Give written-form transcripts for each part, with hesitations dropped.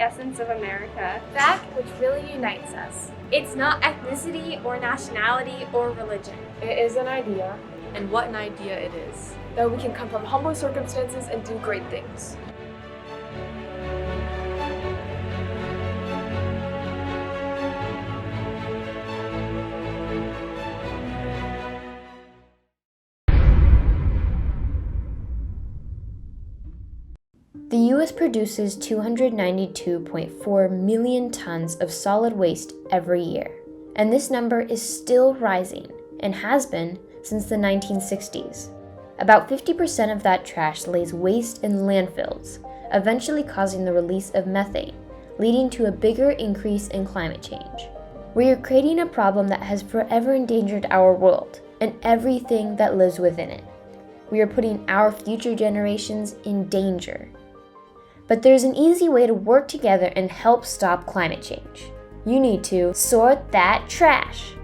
essence of America. That which really unites us. It's not ethnicity or nationality or religion. It is an idea. And what an idea it is. That we can come from humble circumstances and do great things. The U.S. produces 292.4 million tons of solid waste every year, and this number is still rising and has been since the 1960s. About 50% of that trash lays waste in landfills, eventually causing the release of methane, leading to a bigger increase in climate change. We are creating a problem that has forever endangered our world and everything that lives within it. We are putting our future generations in danger. But there's an easy way to work together and help stop climate change. You need to sort that trash.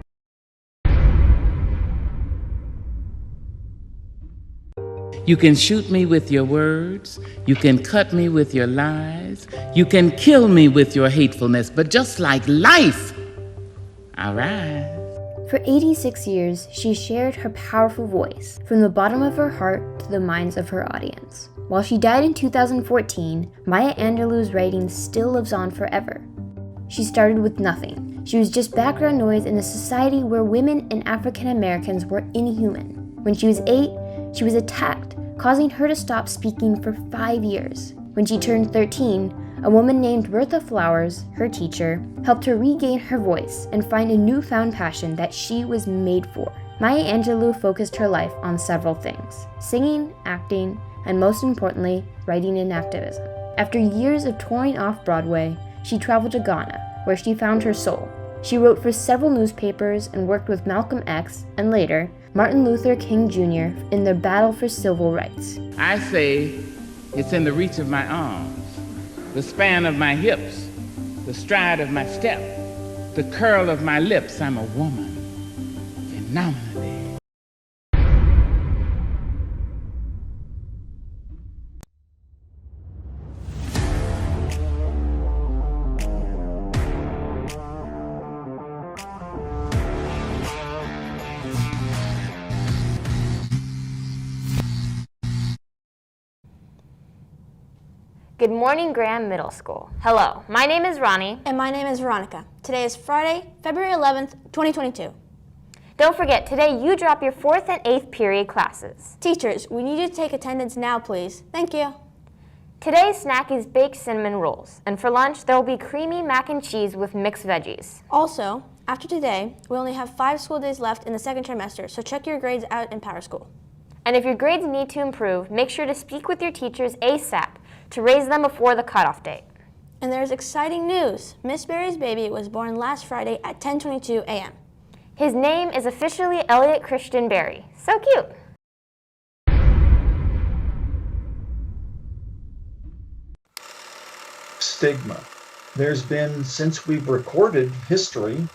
You can shoot me with your words, you can cut me with your lies, you can kill me with your hatefulness, but just like life, I rise. For 86 years, she shared her powerful voice from the bottom of her heart to the minds of her audience. While she died in 2014, Maya Angelou's writing still lives on forever. She started with nothing. She was just background noise in a society where women and African Americans were inhuman. When she was 8, she was attacked, causing her to stop speaking for 5 years. When she turned 13, a woman named Bertha Flowers, her teacher, helped her regain her voice and find a newfound passion that she was made for. Maya Angelou focused her life on several things: singing, acting, and most importantly, writing and activism. After years of touring off-Broadway, she traveled to Ghana, where she found her soul. She wrote for several newspapers and worked with Malcolm X and later Martin Luther King Jr. in their battle for civil rights. I say it's in the reach of my arms, the span of my hips, the stride of my step, the curl of my lips. I'm a woman, phenomenally. Good morning, Graham Middle School. Hello, my name is Rani. And my name is Veronica. Today is Friday, February 11th, 2022. Don't forget, today you drop your 4th and 8th period classes. Teachers, we need you to take attendance now, please. Thank you. Today's snack is baked cinnamon rolls, and for lunch there will be creamy mac and cheese with mixed veggies. Also, after today, we only have 5 school days left in the second trimester, so check your grades out in Power School. And if your grades need to improve, make sure to speak with your teachers ASAP to raise them before the cutoff date. And there's exciting news. Miss Berry's baby was born last Friday at 10:22 a.m. His name is officially Elliot Christian Berry. So cute. Stigma. There's been, since we've recorded history,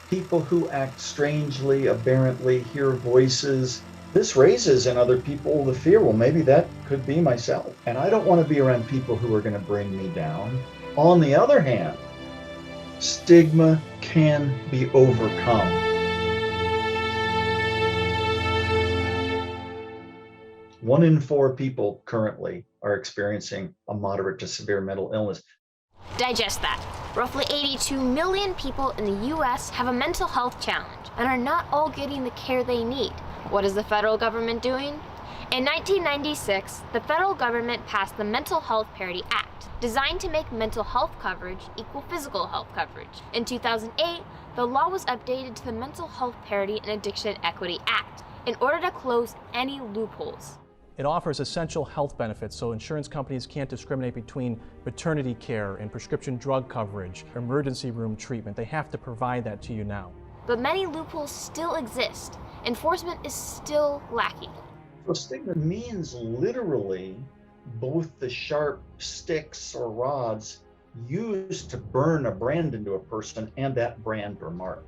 people who act strangely, aberrantly, hear voices. This raises in other people the fear, well, maybe that could be myself. And I don't want to be around people who are going to bring me down. On the other hand, stigma can be overcome. One in 4 people currently are experiencing a moderate to severe mental illness. Digest that. Roughly 82 million people in the U.S. have a mental health challenge and are not all getting the care they need. What is the federal government doing? In 1996, the federal government passed the Mental Health Parity Act, designed to make mental health coverage equal physical health coverage. In 2008, the law was updated to the Mental Health Parity and Addiction Equity Act in order to close any loopholes. It offers essential health benefits, so insurance companies can't discriminate between maternity care and prescription drug coverage, emergency room treatment. They have to provide that to you now. But many loopholes still exist. Enforcement is still lacking. So stigma means literally both the sharp sticks or rods used to burn a brand into a person and that brand or mark.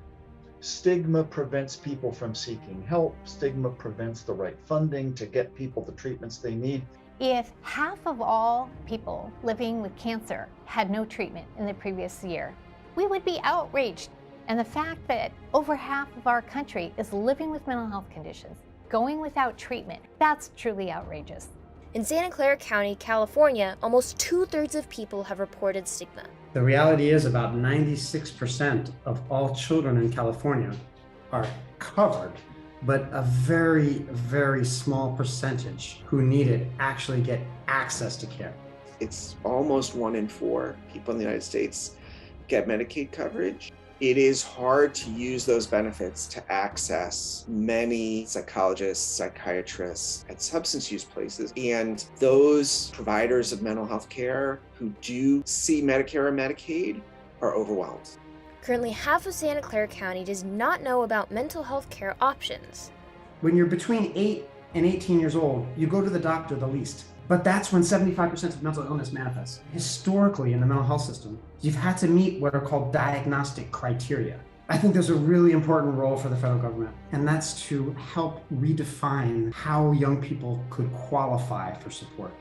Stigma prevents people from seeking help. Stigma prevents the right funding to get people the treatments they need. If half of all people living with cancer had no treatment in the previous year, we would be outraged. And the fact that over half of our country is living with mental health conditions, going without treatment, that's truly outrageous. In Santa Clara County, California, almost 2/3 of people have reported stigma. The reality is about 96% of all children in California are covered, but a very, very small percentage who need it actually get access to care. It's almost 1 in 4 people in the United States get Medicaid coverage. It is hard to use those benefits to access many psychologists, psychiatrists, and substance use places. And those providers of mental health care who do see Medicare or Medicaid are overwhelmed. Currently, half of Santa Clara County does not know about mental health care options. When you're between 8 and 18 years old, you go to the doctor the least. But that's when 75% of mental illness manifests. Historically, in the mental health system, you've had to meet what are called diagnostic criteria. I think there's a really important role for the federal government, and that's to help redefine how young people could qualify for support.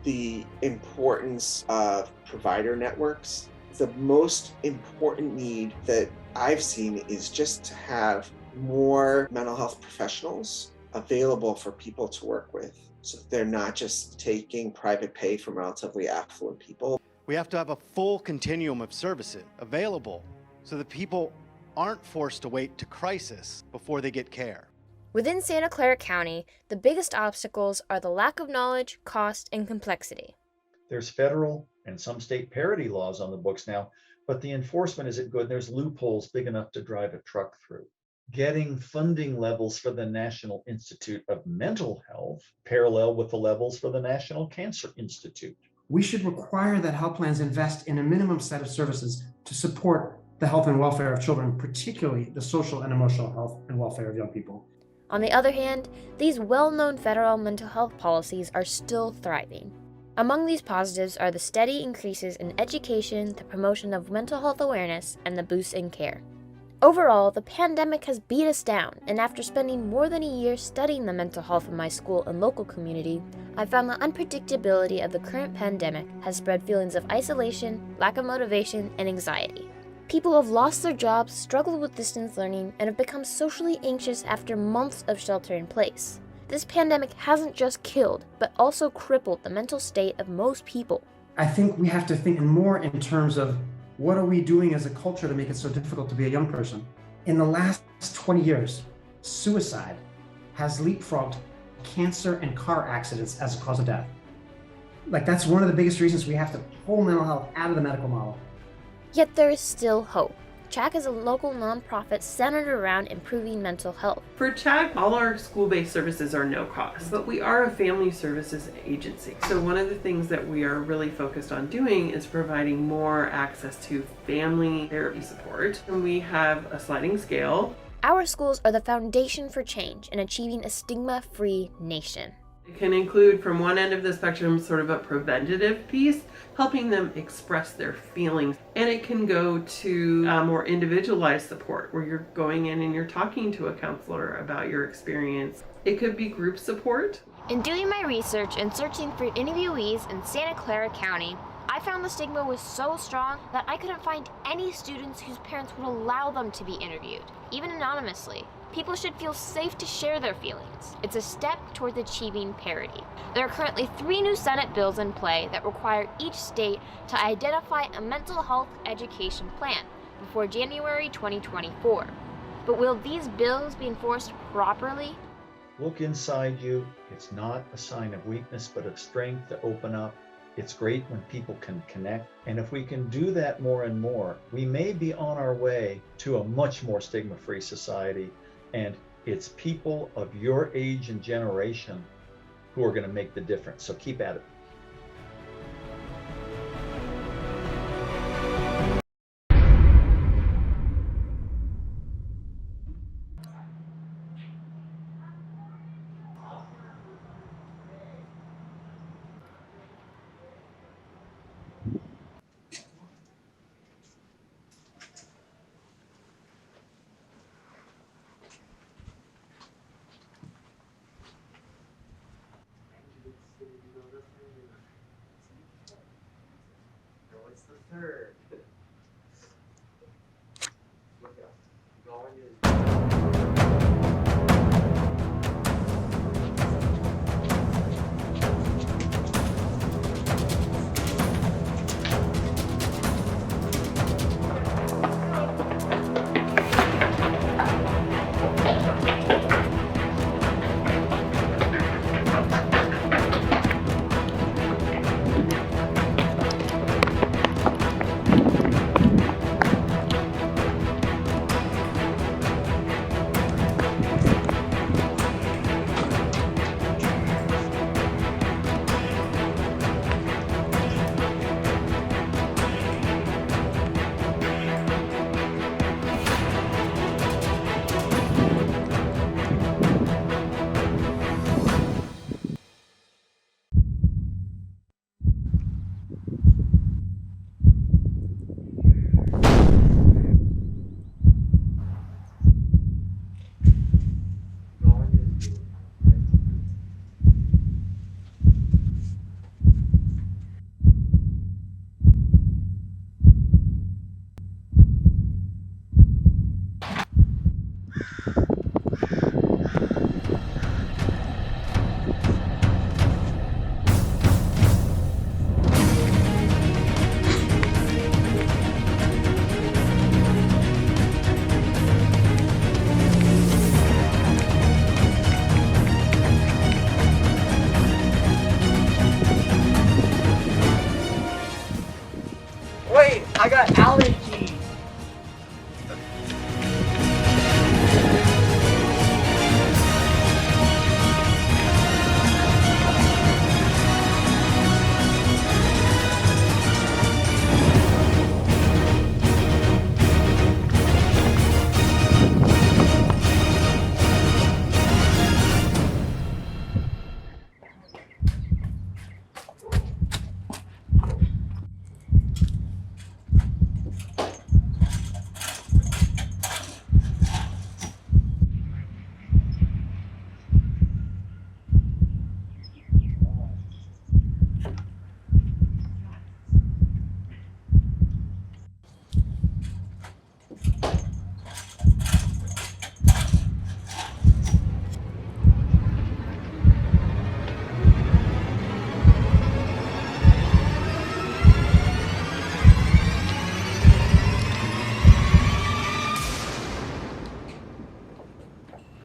The importance of provider networks. The most important need that I've seen is just to have more mental health professionals available for people to work with, so they're not just taking private pay from relatively affluent people. We have to have a full continuum of services available so that people aren't forced to wait to crisis before they get care. Within Santa Clara County, the biggest obstacles are the lack of knowledge, cost, and complexity. There's federal and some state parity laws on the books now, but the enforcement isn't good. There's loopholes big enough to drive a truck through. Getting funding levels for the National Institute of Mental Health parallel with the levels for the National Cancer Institute. We should require that health plans invest in a minimum set of services to support the health and welfare of children, particularly the social and emotional health and welfare of young people. On the other hand, these well-known federal mental health policies are still thriving. Among these positives are the steady increases in education, the promotion of mental health awareness, and the boost in care. Overall, the pandemic has beat us down, and after spending more than a year studying the mental health of my school and local community, I found the unpredictability of the current pandemic has spread feelings of isolation, lack of motivation, and anxiety. People have lost their jobs, struggled with distance learning, and have become socially anxious after months of shelter in place. This pandemic hasn't just killed, but also crippled the mental state of most people. I think we have to think more in terms of what are we doing as a culture to make it so difficult to be a young person? In the last 20 years, suicide has leapfrogged cancer and car accidents as a cause of death. That's one of the biggest reasons we have to pull mental health out of the medical model. Yet there is still hope. CHAC is a local nonprofit centered around improving mental health. For CHAC, all our school-based services are no cost, but we are a family services agency. So one of the things that we are really focused on doing is providing more access to family therapy support. And we have a sliding scale. Our schools are the foundation for change in achieving a stigma-free nation. It can include, from one end of the spectrum, sort of a preventative piece, helping them express their feelings. And it can go to more individualized support, where you're going in and you're talking to a counselor about your experience. It could be group support. In doing my research and searching for interviewees in Santa Clara County, I found the stigma was so strong that I couldn't find any students whose parents would allow them to be interviewed, even anonymously. People should feel safe to share their feelings. It's a step towards achieving parity. There are currently 3 new Senate bills in play that require each state to identify a mental health education plan before January 2024. But will these bills be enforced properly? Look inside you. It's not a sign of weakness, but of strength to open up. It's great when people can connect. And if we can do that more and more, we may be on our way to a much more stigma-free society. And it's people of your age and generation who are going to make the difference. So keep at it. Wait, I got allergies.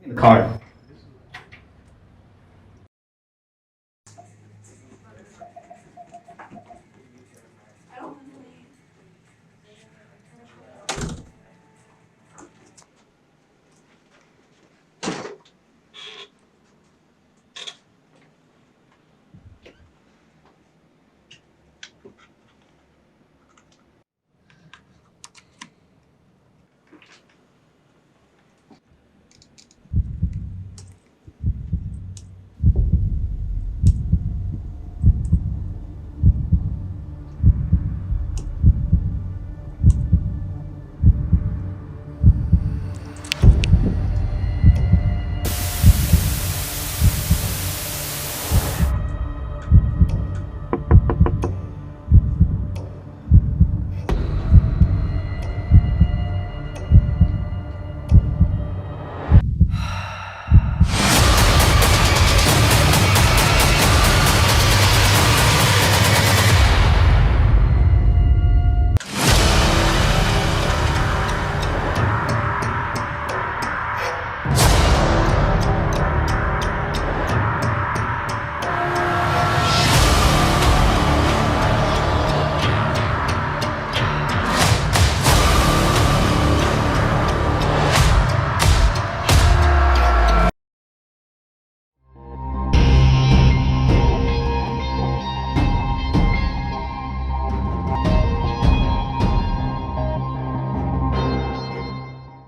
In the car.